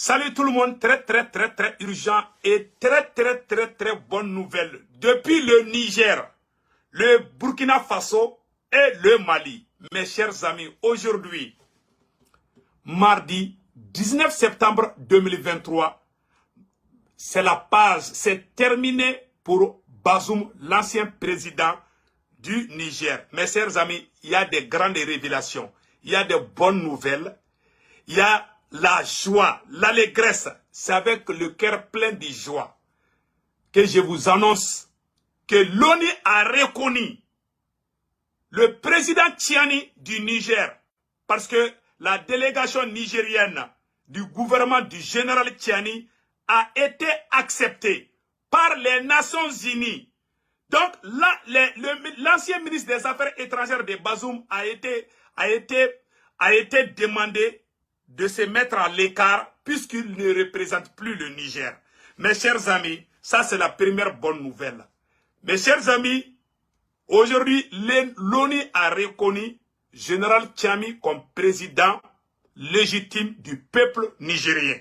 Salut tout le monde, très urgent et très bonne nouvelle. Depuis le Niger, le Burkina Faso et le Mali, mes chers amis, aujourd'hui, mardi 19 septembre 2023, c'est la page, c'est terminé pour Bazoum, l'ancien président du Niger. Mes chers amis, il y a des grandes révélations, il y a des bonnes nouvelles, il y a la joie, l'allégresse. C'est avec le cœur plein de joie que je vous annonce que l'ONU a reconnu le président Tchiani du Niger, parce que la délégation nigérienne du gouvernement du général Tchiani a été acceptée par les Nations Unies. Donc là, l'ancien ministre des Affaires étrangères de Bazoum a été demandé de se mettre à l'écart puisqu'il ne représente plus le Niger. Mes chers amis, ça c'est la première bonne nouvelle. Mes chers amis, aujourd'hui, l'ONU a reconnu Général Tchiani comme président légitime du peuple nigérien.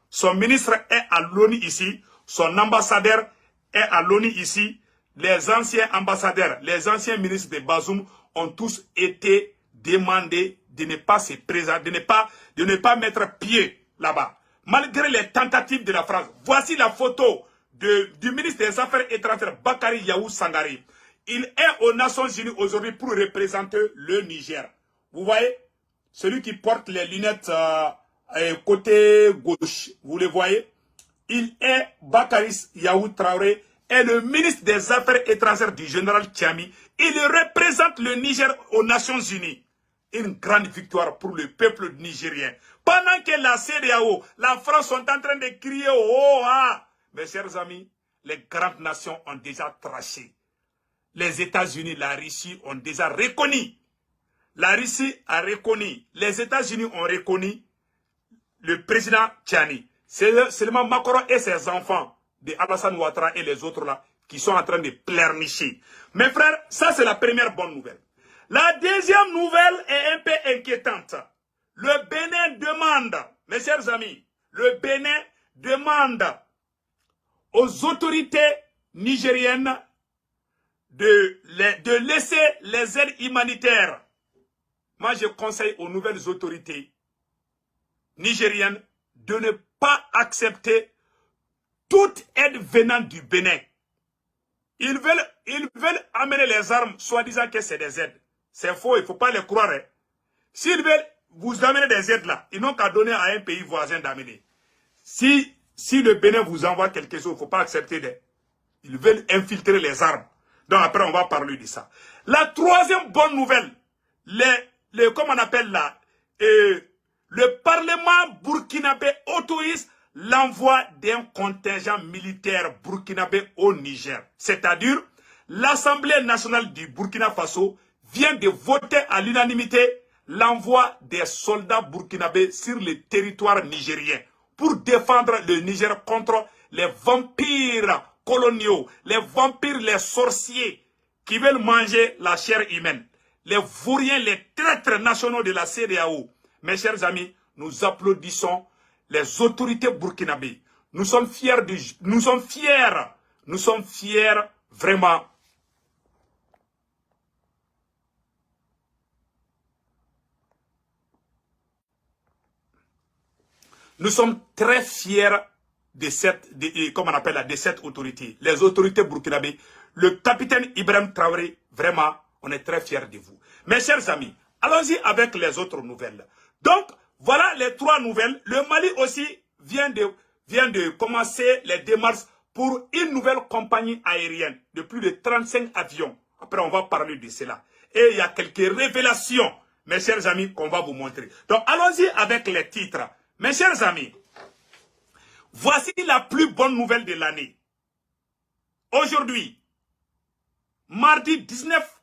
Son ministre est à l'ONU ici, son ambassadeur est à l'ONU ici, les anciens ambassadeurs, les anciens ministres de Bazoum ont tous été demandés de ne pas se présenter, de ne pas mettre pied là-bas. Malgré les tentatives de la France, voici la photo du ministre des Affaires étrangères, Bakary Yahou Sangari. Il est aux Nations Unies aujourd'hui pour représenter le Niger. Vous voyez, celui qui porte les lunettes côté gauche, vous le voyez. Il est Bakary Yahou Traoré, est le ministre des Affaires étrangères du général Tchiani. Il représente le Niger aux Nations Unies. Une grande victoire pour le peuple nigérien. Pendant que la CEDEAO, la France sont en train de crier « Oh, ah !» Mes chers amis, les grandes nations ont déjà traché. Les États-Unis, la Russie ont déjà reconnu. La Russie a reconnu. Les États-Unis ont reconnu le président Tchiani. C'est seulement Macron et ses enfants de Alassane Ouattara et les autres là qui sont en train de pleurnicher. Mes frères, ça c'est la première bonne nouvelle. La deuxième nouvelle est un peu inquiétante. Le Bénin demande, mes chers amis, le Bénin demande aux autorités nigériennes de laisser les aides humanitaires. Moi, je conseille aux nouvelles autorités nigériennes de ne pas accepter toute aide venant du Bénin. Ils veulent amener les armes, soi-disant que c'est des aides. C'est faux, il ne faut pas les croire. Hein. S'ils veulent vous amener des aides là, ils n'ont qu'à donner à un pays voisin d'amener. Si le Bénin vous envoie quelque chose, il ne faut pas accepter. Ils veulent infiltrer les armes. Donc après, on va parler de ça. La troisième bonne nouvelle, comment on appelle là, le Parlement burkinabé autorise l'envoi d'un contingent militaire burkinabé au Niger. C'est-à-dire, l'Assemblée nationale du Burkina Faso vient de voter à l'unanimité l'envoi des soldats burkinabés sur le territoire nigérien pour défendre le Niger contre les vampires coloniaux, les vampires, les sorciers qui veulent manger la chair humaine, les vauriens, les traîtres nationaux de la CEDEAO. Mes chers amis, nous applaudissons les autorités burkinabées. Nous sommes fiers, vraiment. Nous sommes très fiers de cette autorité. Les autorités burkinabées, le capitaine Ibrahim Traoré, vraiment, on est très fiers de vous. Mes chers amis, allons-y avec les autres nouvelles. Donc, voilà les trois nouvelles. Le Mali aussi vient de commencer les démarches pour une nouvelle compagnie aérienne de plus de 35 avions. Après, on va parler de cela. Et il y a quelques révélations, mes chers amis, qu'on va vous montrer. Donc, allons-y avec les titres. Mes chers amis, voici la plus bonne nouvelle de l'année. Aujourd'hui, mardi 19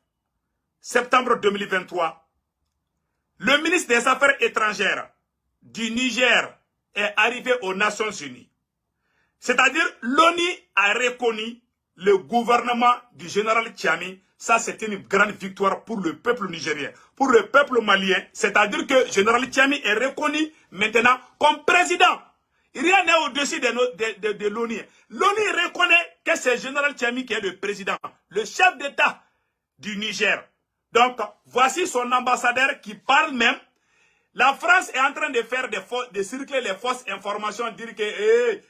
septembre 2023, le ministre des Affaires étrangères du Niger est arrivé aux Nations Unies. C'est-à-dire, l'ONU a reconnu le gouvernement du général Tchiani. Ça, c'est une grande victoire pour le peuple nigérien. Pour le peuple malien, c'est-à-dire que le général Tchiani est reconnu maintenant comme président Rien n'est au-dessus de l'ONU. L'ONU reconnaît que c'est le général Tchiami qui est le président, le chef d'État du Niger. Donc, voici son ambassadeur qui parle même. La France est en train de faire de circuler les fausses informations, dire que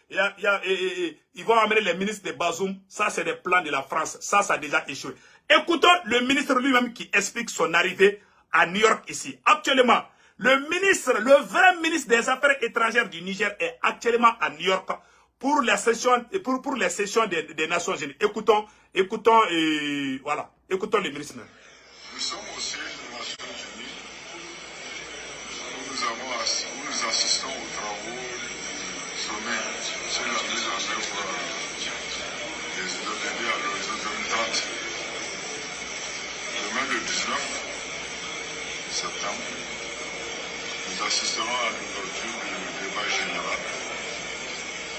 ils vont amener les ministres de Bazoum. Ça, c'est des plans de la France. Ça a déjà échoué. Écoutons le ministre lui-même qui explique son arrivée à New York ici. Actuellement, le vrai ministre des Affaires étrangères du Niger est actuellement à New York pour les sessions des Nations Unies. Écoutons voilà. Écoutons le ministre. Nous sommes au siège des Nations Unies où nous assistons aux travaux du sommet sur la mise en œuvre des ODD à l'horizon 2030. Demain, le 19 septembre, nous assisterons à l'ouverture du débat général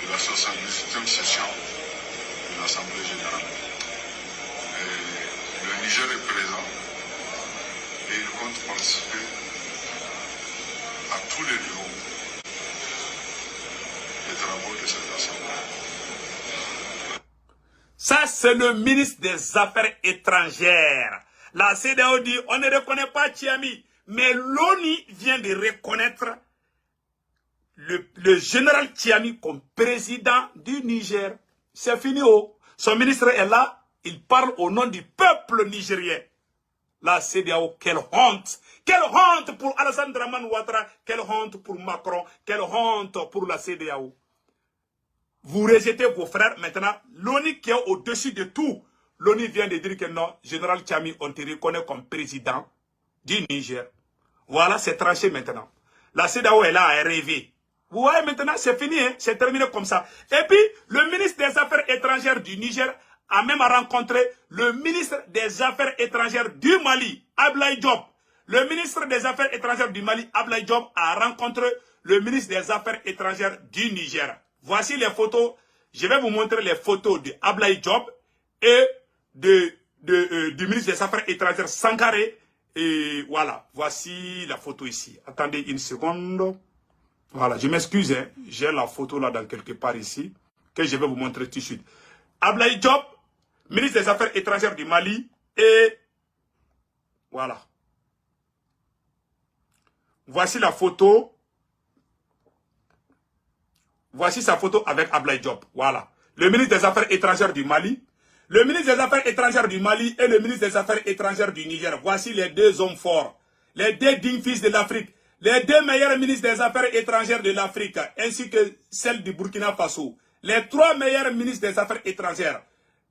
de la 78e session de l'Assemblée générale. Et le Niger est présent et il compte participer à tous les niveaux des travaux de cette Assemblée. Ça, c'est le ministre des Affaires étrangères. La CEDEAO dit, on ne reconnaît pas Tchiami, mais l'ONU vient de reconnaître le général Tchiami comme président du Niger. C'est fini. Son ministre est là, il parle au nom du peuple nigérien. La CEDEAO, quelle honte! Quelle honte pour Alassane Dramane Ouattara, quelle honte pour Macron, quelle honte pour la CEDEAO. Vous rejetez vos frères. Maintenant, l'ONU qui est au-dessus de tout, l'ONU vient de dire que non, général Tchiami, on te reconnaît comme président du Niger. Voilà, c'est tranché maintenant. La CEDEAO est là à rêver. Vous voyez maintenant, c'est fini, hein? C'est terminé comme ça. Et puis, le ministre des Affaires étrangères du Niger a même rencontré le ministre des Affaires étrangères du Mali, Ablaye Diop. Le ministre des Affaires étrangères du Mali, Ablaye Diop, a rencontré le ministre des Affaires étrangères du Niger. Voici les photos. Je vais vous montrer les photos de Ablaye Diop et du ministre des Affaires étrangères Sankaré. Et voilà, voici la photo ici. Attendez une seconde. Voilà, je m'excuse, hein. J'ai la photo là dans quelque part ici, que je vais vous montrer tout de suite. Ablaye Diop, ministre des Affaires étrangères du Mali, et voilà. Voici la photo. Voici sa photo avec Ablaye Diop. Voilà. Le ministre des Affaires étrangères du Mali. Le ministre des Affaires étrangères du Mali et le ministre des Affaires étrangères du Niger. Voici les deux hommes forts. Les deux dignes fils de l'Afrique. Les deux meilleurs ministres des Affaires étrangères de l'Afrique, ainsi que celle du Burkina Faso. Les trois meilleurs ministres des Affaires étrangères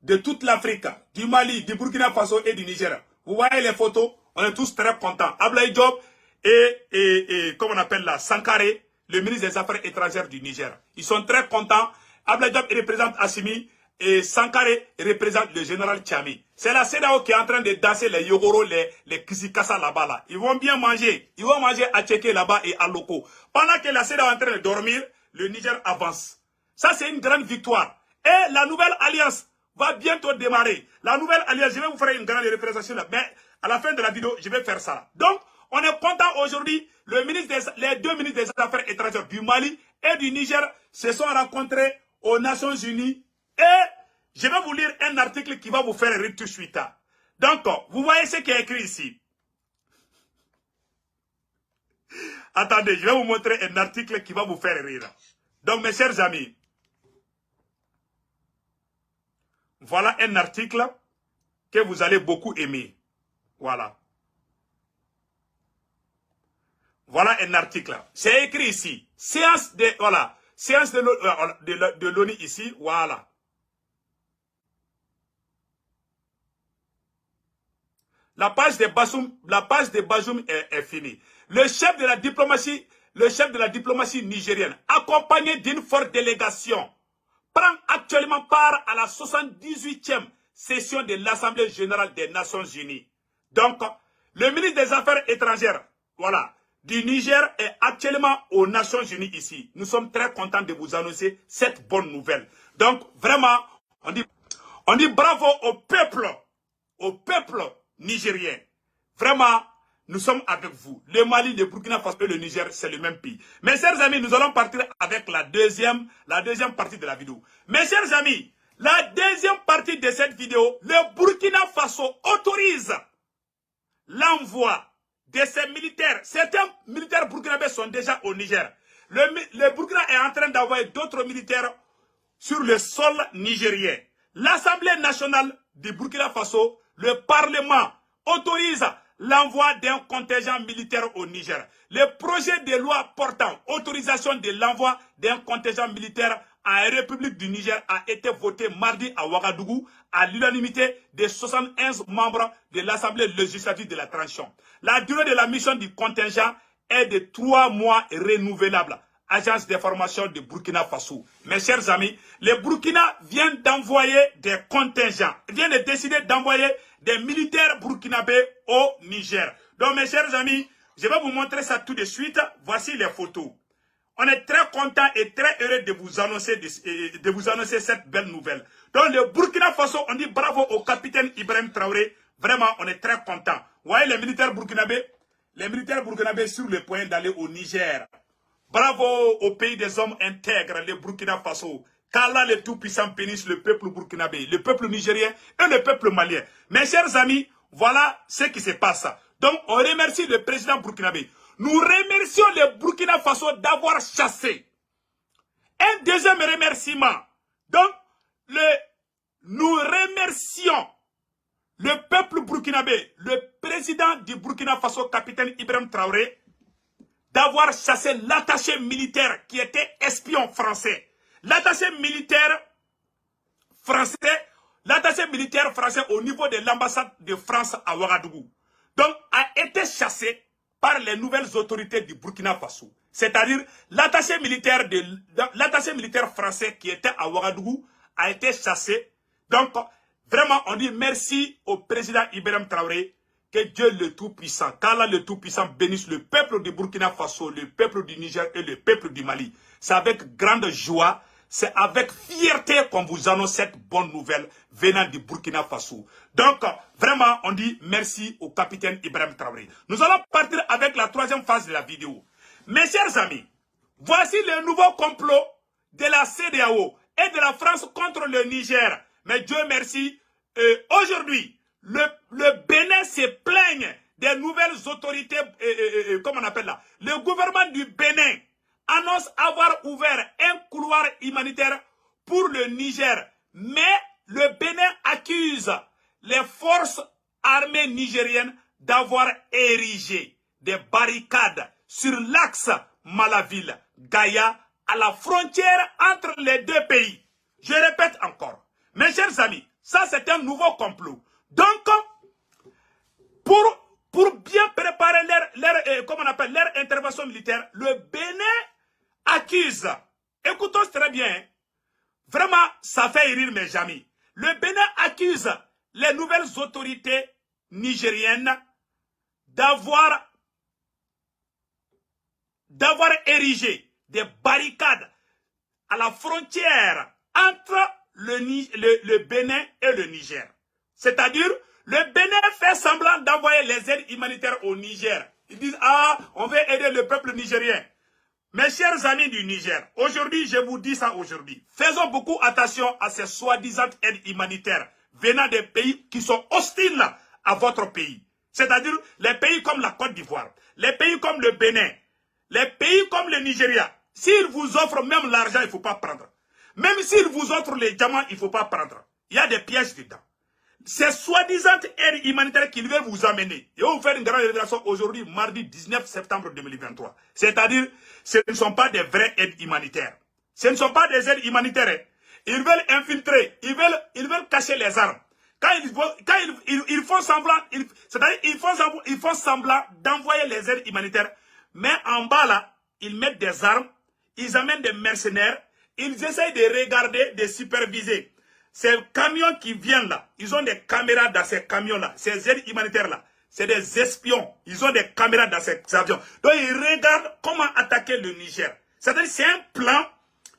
de toute l'Afrique, du Mali, du Burkina Faso et du Niger. Vous voyez les photos, on est tous très contents. Ablaye Diop et comment on appelle là, Sankaré, le ministre des Affaires étrangères du Niger. Ils sont très contents. Ablaye Diop représente Assimi et Sankaré représente le général Tchiami. C'est la CEDEAO qui est en train de danser les Yogoro, les Kisikasa là-bas. Là. Ils vont bien manger. Ils vont manger à Tchéké là-bas et à Loko. Pendant que la CEDEAO est en train de dormir, le Niger avance. Ça, c'est une grande victoire. Et la nouvelle alliance va bientôt démarrer. La nouvelle alliance, je vais vous faire une grande représentation là. Mais à la fin de la vidéo, je vais faire ça. Donc, on est content aujourd'hui. Les deux ministres des Affaires étrangères du Mali et du Niger se sont rencontrés aux Nations Unies. Et je vais vous lire un article qui va vous faire rire tout de suite. Donc, vous voyez ce qui est écrit ici. Attendez, je vais vous montrer un article qui va vous faire rire. Donc, mes chers amis, voilà un article que vous allez beaucoup aimer. Voilà. Voilà un article. C'est écrit ici. Séance de l'ONU ici. Voilà. La page de Bazoum est finie. Le chef de la diplomatie nigérienne, accompagné d'une forte délégation, prend actuellement part à la 78e session de l'Assemblée générale des Nations Unies. Donc, le ministre des Affaires étrangères, voilà, du Niger est actuellement aux Nations Unies ici. Nous sommes très contents de vous annoncer cette bonne nouvelle. Donc, vraiment, on dit bravo au peuple nigérien. Vraiment, nous sommes avec vous. Le Mali, le Burkina Faso et le Niger, c'est le même pays. Mes chers amis, nous allons partir avec la deuxième partie de la vidéo. Mes chers amis, la deuxième partie de cette vidéo, le Burkina Faso autorise l'envoi de ces militaires. Certains militaires burkinabés sont déjà au Niger. Le Burkina est en train d'envoyer d'autres militaires sur le sol nigérien. L'Assemblée nationale du Burkina Faso, le Parlement, autorise l'envoi d'un contingent militaire au Niger. Le projet de loi portant autorisation de l'envoi d'un contingent militaire en République du Niger a été voté mardi à Ouagadougou à l'unanimité des 71 membres de l'Assemblée législative de la transition. La durée de la mission du contingent est de 3 mois renouvelable. Agence d'information de Burkina Faso. Mes chers amis, le Burkina vient d'envoyer des contingents, vient de décider d'envoyer des militaires burkinabés au Niger. Donc mes chers amis, je vais vous montrer ça tout de suite. Voici les photos. On est très content et très heureux de vous annoncer cette belle nouvelle. Donc le Burkina Faso, on dit bravo au capitaine Ibrahim Traoré. Vraiment, on est très content. Vous voyez les militaires burkinabés sur le point d'aller au Niger. Bravo au pays des hommes intègres, le Burkina Faso. Qu'Allah le Tout-Puissant bénisse le peuple burkinabé, le peuple nigérien et le peuple malien. Mes chers amis, voilà ce qui se passe. Donc, on remercie le président burkinabé. Nous remercions le Burkina Faso d'avoir chassé. Un deuxième remerciement. Donc, nous remercions le peuple burkinabé, le président du Burkina Faso, capitaine Ibrahim Traoré, d'avoir chassé l'attaché militaire qui était espion français. L'attaché militaire français au niveau de l'ambassade de France à Ouagadougou. Donc, a été chassé par les nouvelles autorités du Burkina Faso. C'est-à-dire, l'attaché militaire français qui était à Ouagadougou a été chassé. Donc, vraiment, on dit merci au président Ibrahim Traoré. Que Dieu le Tout-Puissant, qu'Allah le Tout-Puissant bénisse le peuple du Burkina Faso, le peuple du Niger et le peuple du Mali. C'est avec grande joie, c'est avec fierté qu'on vous annonce cette bonne nouvelle venant du Burkina Faso. Donc, vraiment, on dit merci au capitaine Ibrahim Traoré. Nous allons partir avec la troisième phase de la vidéo. Mes chers amis, voici le nouveau complot de la CEDEAO et de la France contre le Niger. Mais Dieu merci, aujourd'hui, le Bénin se plaigne des nouvelles autorités, comment on appelle là. Le gouvernement du Bénin annonce avoir ouvert un couloir humanitaire pour le Niger. Mais le Bénin accuse les forces armées nigériennes d'avoir érigé des barricades sur l'axe Malaville-Gaïa à la frontière entre les deux pays. Je répète encore. Mes chers amis, ça c'est un nouveau complot. Donc, pour bien préparer leur intervention militaire, le Bénin accuse, écoutons très bien, vraiment ça fait rire mes amis, le Bénin accuse les nouvelles autorités nigériennes d'avoir érigé des barricades à la frontière entre le Bénin et le Niger. C'est-à-dire, le Bénin fait semblant d'envoyer les aides humanitaires au Niger. Ils disent, ah, on veut aider le peuple nigérien. Mes chers amis du Niger, aujourd'hui, je vous dis ça aujourd'hui. Faisons beaucoup attention à ces soi-disant aides humanitaires venant des pays qui sont hostiles à votre pays. C'est-à-dire, les pays comme la Côte d'Ivoire, les pays comme le Bénin, les pays comme le Nigeria. S'ils vous offrent même l'argent, il ne faut pas prendre. Même s'ils vous offrent les diamants, il ne faut pas prendre. Il y a des pièges dedans. C'est soi-disant aide humanitaire qu'il veut vous amener. Et on va faire une grande révélation aujourd'hui, mardi 19 septembre 2023. C'est-à-dire, ce ne sont pas des vraies aides humanitaires. Ce ne sont pas des aides humanitaires. Ils veulent infiltrer, ils veulent cacher les armes. Quand ils font semblant, c'est-à-dire ils font semblant d'envoyer les aides humanitaires, mais en bas là, ils mettent des armes, ils amènent des mercenaires, ils essayent de regarder, de superviser. Ces camions qui viennent là, ils ont des caméras dans ces camions-là. Ces aides humanitaires-là, c'est des espions. Ils ont des caméras dans ces avions. Donc, ils regardent comment attaquer le Niger. C'est-à-dire c'est un plan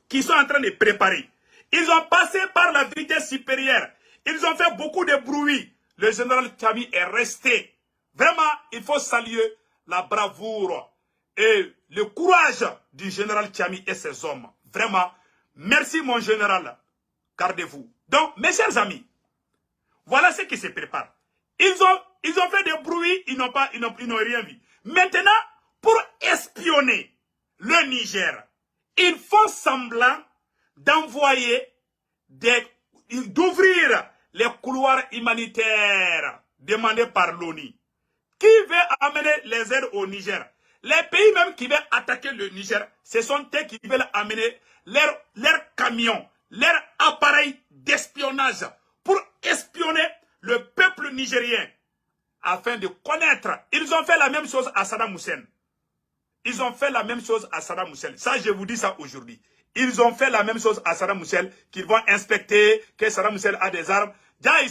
qu'ils sont en train de préparer. Ils ont passé par la vitesse supérieure. Ils ont fait beaucoup de bruit. Le général Tami est resté Vraiment, il faut saluer la bravoure et le courage du général Tchami et ses hommes. Vraiment, merci mon général. Gardez-vous. Donc, mes chers amis, voilà ce qui se prépare. Ils ont fait des bruits, ils n'ont rien vu. Maintenant, pour espionner le Niger, ils font semblant d'envoyer d'ouvrir les couloirs humanitaires demandés par l'ONU. Qui veut amener les aides au Niger? Les pays même qui veulent attaquer le Niger, ce sont eux qui veulent amener leurs camions, leurs appareils d'espionnage pour espionner le peuple nigérien afin de connaître. Ils ont fait la même chose à Saddam Hussein. Ils ont fait la même chose à Saddam Hussein. Ça, je vous dis ça aujourd'hui. Ils ont fait la même chose à Saddam Hussein, qu'ils vont inspecter, que Saddam Hussein a des armes. Déjà, ils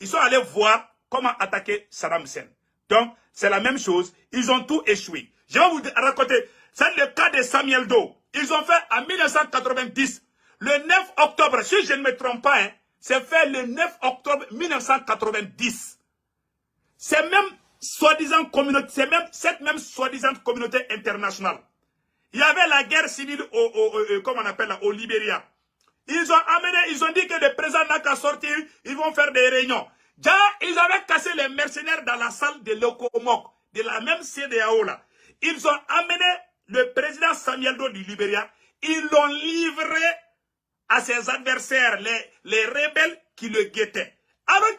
sont allés voir comment attaquer Saddam Hussein. Donc, c'est la même chose. Ils ont tout échoué. Je vais vous raconter. C'est le cas de Samuel Doe. Ils ont fait en 1990, le 9 octobre, si je ne me trompe pas, hein, c'est fait le 9 octobre 1990. C'est même soi-disant communauté, c'est même cette même soi-disant communauté internationale. Il y avait la guerre civile comment on appelle là, au Libéria. Ils ont dit que le président n'a qu'à sortir, ils vont faire des réunions. Déjà, ils avaient cassé les mercenaires dans la salle de l'Okomok, de la même CEDEAO là. Ils ont amené le président Samuel Doe du Libéria, ils l'ont livré à ses adversaires, les rebelles qui le guettaient. Alors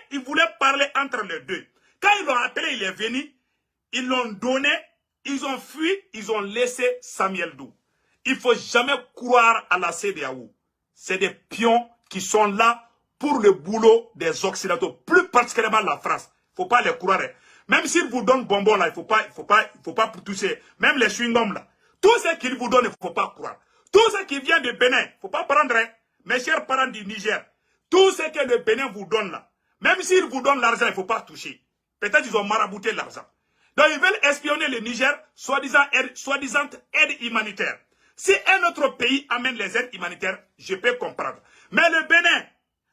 qu'ils voulaient parler entre les deux. Quand ils l'ont appelé, il est venu, ils l'ont donné, ils ont fui, ils ont laissé Samuel Doe. Il ne faut jamais croire à la CEDEAO. C'est des pions qui sont là pour le boulot des Occidentaux, plus particulièrement la France. Il ne faut pas les croire. Même s'ils vous donnent bonbons là, il ne faut pas toucher. Même les chewing-gums là. Tout ce qu'ils vous donnent, il ne faut pas croire. Tout ce qui vient de Bénin, il ne faut pas prendre, hein, mes chers parents du Niger. Tout ce que le Bénin vous donne là, même s'ils vous donnent l'argent, il ne faut pas toucher. Peut-être qu'ils ont marabouté l'argent. Donc ils veulent espionner le Niger, soi-disant aide humanitaire. Si un autre pays amène les aides humanitaires, je peux comprendre. Mais le Bénin,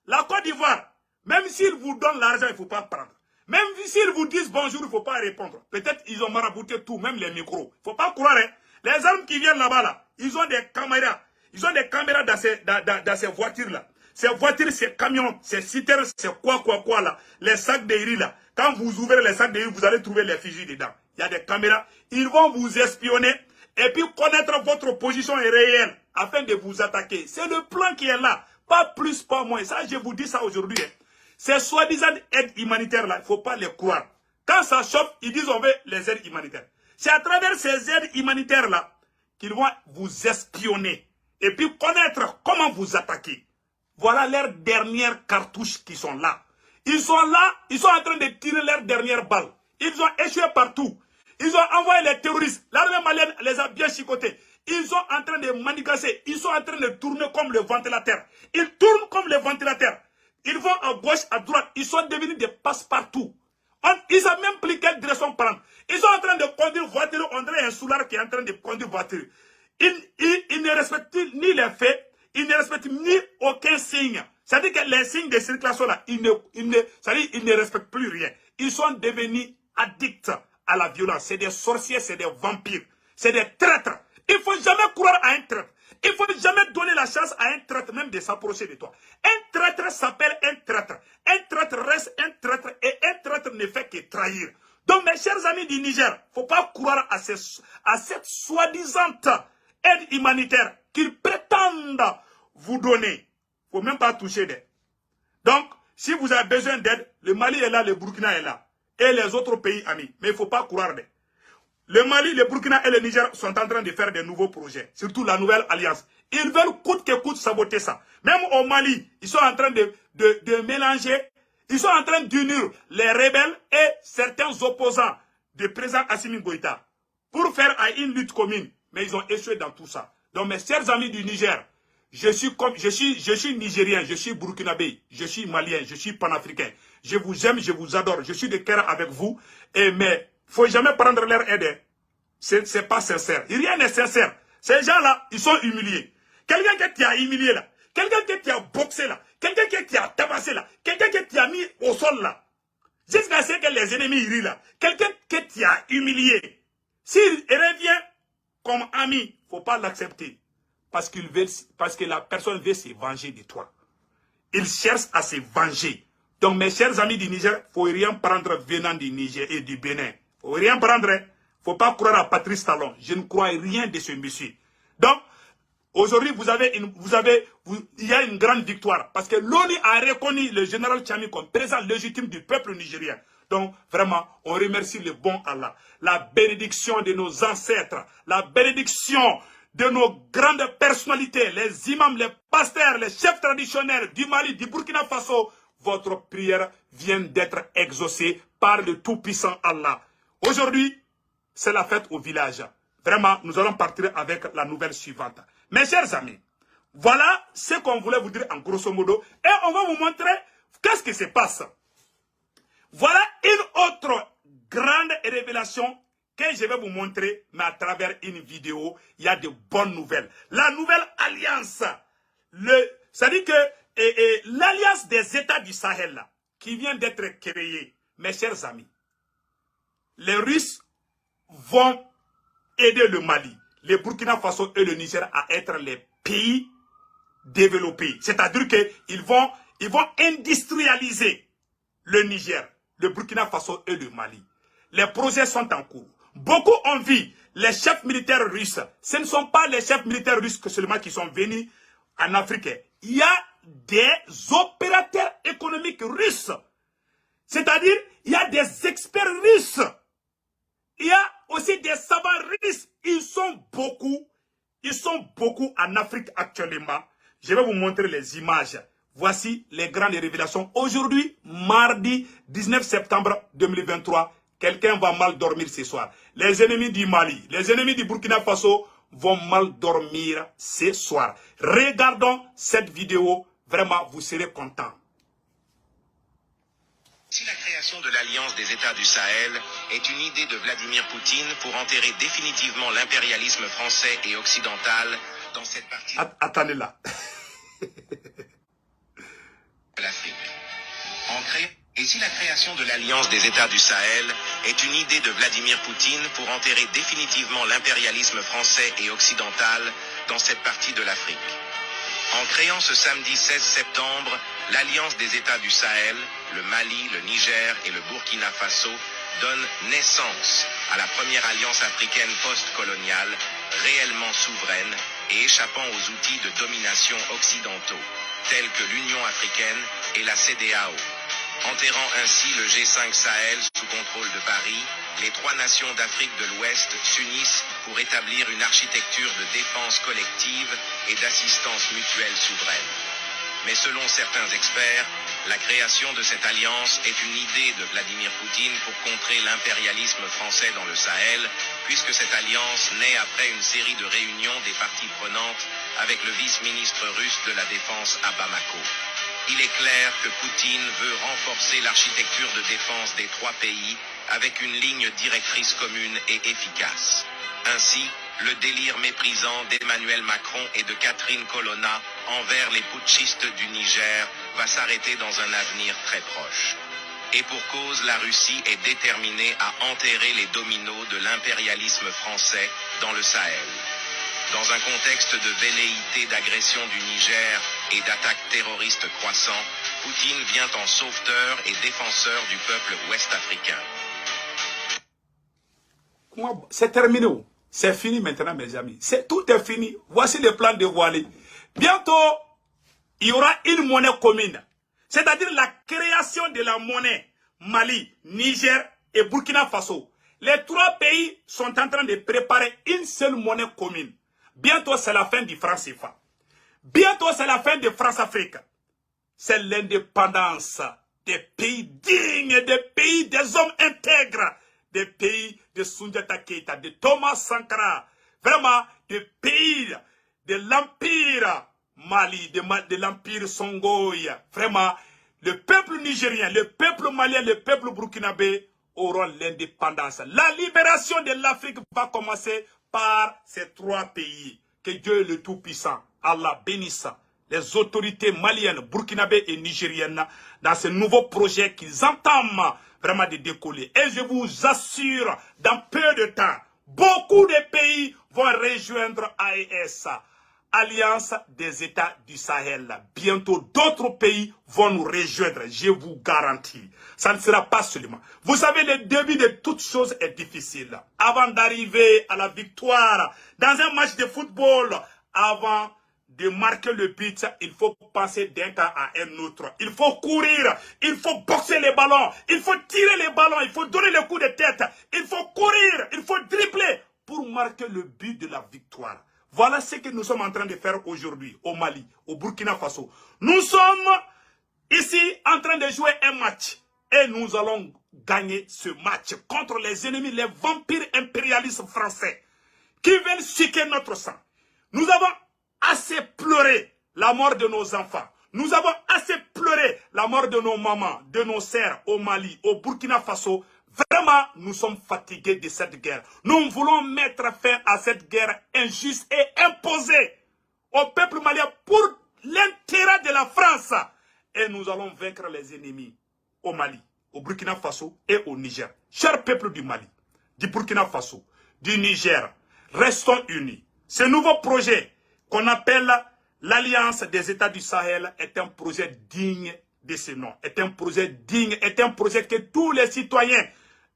la Côte d'Ivoire, même s'ils vous donnent l'argent, il ne faut pas prendre. Même s'ils vous disent bonjour, il ne faut pas répondre. Peut-être qu'ils ont marabouté tout, même les micros. Il ne faut pas croire. Hein. Les armes qui viennent là-bas, là, ils ont des caméras. Ils ont des caméras dans ces voitures-là. Ces voitures, ces camions, ces citernes, c'est quoi là. Les sacs de riz là. Quand vous ouvrez les sacs de riz, vous allez trouver les fusils dedans. Il y a des caméras. Ils vont vous espionner et puis connaître votre position réelle afin de vous attaquer. C'est le plan qui est là. Pas plus, pas moins. Ça, je vous dis ça aujourd'hui. Hein. Ces soi-disant aides humanitaires là, il ne faut pas les croire. Quand ça chauffe, ils disent on veut les aides humanitaires. C'est à travers ces aides humanitaires là qu'ils vont vous espionner et puis connaître comment vous attaquer. Voilà leurs dernières cartouches qui sont là. Ils sont là, ils sont en train de tirer leurs dernières balles. Ils ont échoué partout. Ils ont envoyé les terroristes. L'armée malienne les a bien chicotés. Ils sont en train de manigancer. Ils sont en train de tourner comme le ventilateur. Ils tournent comme le ventilateur. Ils vont à gauche, à droite. Ils sont devenus des passe-partout. Ils ne savent même plus quelle direction prendre. Ils sont en train de conduire voiture. On dirait un soulard qui est en train de conduire voiture. Ils ne respectent ni les faits. Ils ne respectent ni aucun signe. C'est-à-dire que les signes de circulation là, ils ne respectent plus rien. Ils sont devenus addicts à la violence. C'est des sorciers, c'est des vampires. C'est des traîtres. Il ne faut jamais croire à un traître. Il ne faut jamais donner la chance à un traître même de s'approcher de toi. Un traître s'appelle un traître. Un traître reste un traître et un traître ne fait que trahir. Donc mes chers amis du Niger, il ne faut pas croire à cette soi-disant aide humanitaire qu'ils prétendent vous donner. Il ne faut même pas toucher d'aide. Donc, si vous avez besoin d'aide, le Mali est là, le Burkina est là. Et les autres pays amis. Mais il ne faut pas croire d'aide. Le Mali, le Burkina et le Niger sont en train de faire des nouveaux projets. Surtout la nouvelle alliance. Ils veulent coûte que coûte saboter ça. Même au Mali, ils sont en train de mélanger. Ils sont en train d'unir les rebelles et certains opposants du président Assimi Goïta pour faire une lutte commune. Mais ils ont échoué dans tout ça. Donc mes chers amis du Niger, je suis nigérien, je suis burkinabé, je suis malien, je suis panafricain. Je vous aime, je vous adore, je suis de cœur avec vous. Mais il ne faut jamais prendre leur aide. C'est pas sincère. Rien n'est sincère. Ces gens-là, ils sont humiliés. Quelqu'un qui t'a humilié là, quelqu'un qui t'a boxé là, quelqu'un qui t'a tabassé là, quelqu'un qui t'a mis au sol là. Jusqu'à ce que les ennemis rient là. Quelqu'un que tu as humilié, s'il revient comme ami, il ne faut pas l'accepter. Parce que la personne veut se venger de toi. Il cherche à se venger. Donc mes chers amis du Niger, il ne faut rien prendre venant du Niger et du Bénin. Il ne faut rien prendre. Il ne faut pas croire à Patrice Talon. Je ne crois rien de ce monsieur. Donc, aujourd'hui, il y a une grande victoire. Parce que l'ONU a reconnu le général Tchami comme président légitime du peuple nigérien. Donc, vraiment, on remercie le bon Allah. La bénédiction de nos ancêtres. La bénédiction de nos grandes personnalités. Les imams, les pasteurs, les chefs traditionnels du Mali, du Burkina Faso. Votre prière vient d'être exaucée par le tout-puissant Allah. Aujourd'hui, c'est la fête au village. Vraiment, nous allons partir avec la nouvelle suivante. Mes chers amis, voilà ce qu'on voulait vous dire en grosso modo. Et on va vous montrer qu'est-ce qui se passe. Voilà une autre grande révélation que je vais vous montrer, mais à travers une vidéo. Il y a de bonnes nouvelles. La nouvelle alliance, c'est-à-dire que l'alliance des États du Sahel, là, qui vient d'être créée, mes chers amis, les Russes vont aider le Mali, le Burkina Faso et le Niger à être les pays développés. C'est-à-dire qu'ils vont industrialiser le Niger, le Burkina Faso et le Mali. Les projets sont en cours. Beaucoup ont vu les chefs militaires russes. Ce ne sont pas les chefs militaires russes seulement qui sont venus en Afrique. Il y a des opérateurs économiques russes. C'est-à-dire, il y a des experts russes. Il y a aussi des savants russes. Ils sont beaucoup en Afrique actuellement. Je vais vous montrer les images. Voici les grandes révélations. Aujourd'hui, mardi 19 septembre 2023, quelqu'un va mal dormir ce soir. Les ennemis du Mali, les ennemis du Burkina Faso vont mal dormir ce soir. Regardons cette vidéo. Vraiment, vous serez contents. Si la création de l'Alliance des États du Sahel est une idée de Vladimir Poutine pour enterrer définitivement l'impérialisme français et occidental dans cette partie attendez là. de l'Afrique. Et si la création de l'Alliance des États du Sahel est une idée de Vladimir Poutine pour enterrer définitivement l'impérialisme français et occidental dans cette partie de l'Afrique. En créant ce samedi 16 septembre, l'Alliance des États du Sahel, le Mali, le Niger et le Burkina Faso donne naissance à la première alliance africaine post-coloniale, réellement souveraine et échappant aux outils de domination occidentaux, tels que l'Union africaine et la CEDEAO. Enterrant ainsi le G5 Sahel sous contrôle de Paris, les trois nations d'Afrique de l'Ouest s'unissent pour établir une architecture de défense collective et d'assistance mutuelle souveraine. Mais selon certains experts, la création de cette alliance est une idée de Vladimir Poutine pour contrer l'impérialisme français dans le Sahel, puisque cette alliance naît après une série de réunions des parties prenantes avec le vice-ministre russe de la Défense à Bamako. Il est clair que Poutine veut renforcer l'architecture de défense des trois pays avec une ligne directrice commune et efficace. Ainsi, le délire méprisant d'Emmanuel Macron et de Catherine Colonna envers les putschistes du Niger va s'arrêter dans un avenir très proche. Et pour cause, la Russie est déterminée à enterrer les dominos de l'impérialisme français dans le Sahel. Dans un contexte de velléité d'agression du Niger et d'attaques terroristes croissants, Poutine vient en sauveteur et défenseur du peuple ouest-africain. C'est terminé. C'est fini maintenant, mes amis. Tout est fini. Voici le plan dévoilé. Bientôt, il y aura une monnaie commune. C'est-à-dire la création de la monnaie Mali, Niger et Burkina Faso. Les trois pays sont en train de préparer une seule monnaie commune. Bientôt, c'est la fin du franc CFA. Bientôt, c'est la fin de France-Afrique. C'est l'indépendance des pays dignes, des pays des hommes intègres, des pays de Soundiata Keita, de Thomas Sankara, vraiment des pays de l'Empire Mali, de l'Empire Songhai. Vraiment, le peuple nigérien, le peuple malien, le peuple burkinabé auront l'indépendance. La libération de l'Afrique va commencer par ces trois pays. Que Dieu le Tout-Puissant, Allah bénisse les autorités maliennes, burkinabées et nigériennes dans ce nouveau projet qu'ils entament vraiment de décoller. Et je vous assure, dans peu de temps, beaucoup de pays vont rejoindre AES, Alliance des États du Sahel. Bientôt, d'autres pays vont nous rejoindre, je vous garantis. Ça ne sera pas seulement. Vous savez, le début de toute chose est difficile. Avant d'arriver à la victoire dans un match de football, avant de marquer le but, il faut passer d'un camp à un autre. Il faut courir, il faut boxer les ballons, il faut tirer les ballons, il faut donner le coup de tête, il faut courir, il faut dribbler pour marquer le but de la victoire. Voilà ce que nous sommes en train de faire aujourd'hui au Mali, au Burkina Faso. Nous sommes ici en train de jouer un match et nous allons gagner ce match contre les ennemis, les vampires impérialistes français qui veulent sucer notre sang. Nous avons assez pleuré la mort de nos enfants. Nous avons assez pleuré la mort de nos mamans, de nos sœurs au Mali, au Burkina Faso. Vraiment, nous sommes fatigués de cette guerre. Nous voulons mettre fin à cette guerre injuste et imposée au peuple malien pour l'intérêt de la France. Et nous allons vaincre les ennemis au Mali, au Burkina Faso et au Niger. Chers peuples du Mali, du Burkina Faso, du Niger, restons unis. Ce nouveau projet qu'on appelle l'Alliance des États du Sahel est un projet digne de ce nom, est un projet digne, est un projet que tous les citoyens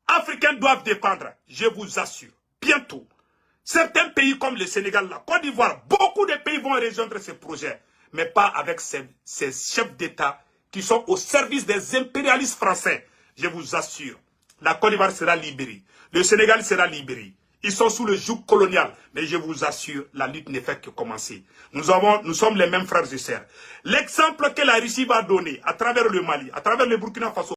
africains doivent défendre. Je vous assure, bientôt, certains pays comme le Sénégal, la Côte d'Ivoire, beaucoup de pays vont rejoindre ce projet, mais pas avec ces chefs d'État qui sont au service des impérialistes français. Je vous assure, la Côte d'Ivoire sera libérée, le Sénégal sera libéré. Ils sont sous le joug colonial. Mais je vous assure, la lutte ne fait que commencer. Nous sommes les mêmes frères et sœurs. L'exemple que la Russie va donner à travers le Mali, à travers le Burkina Faso,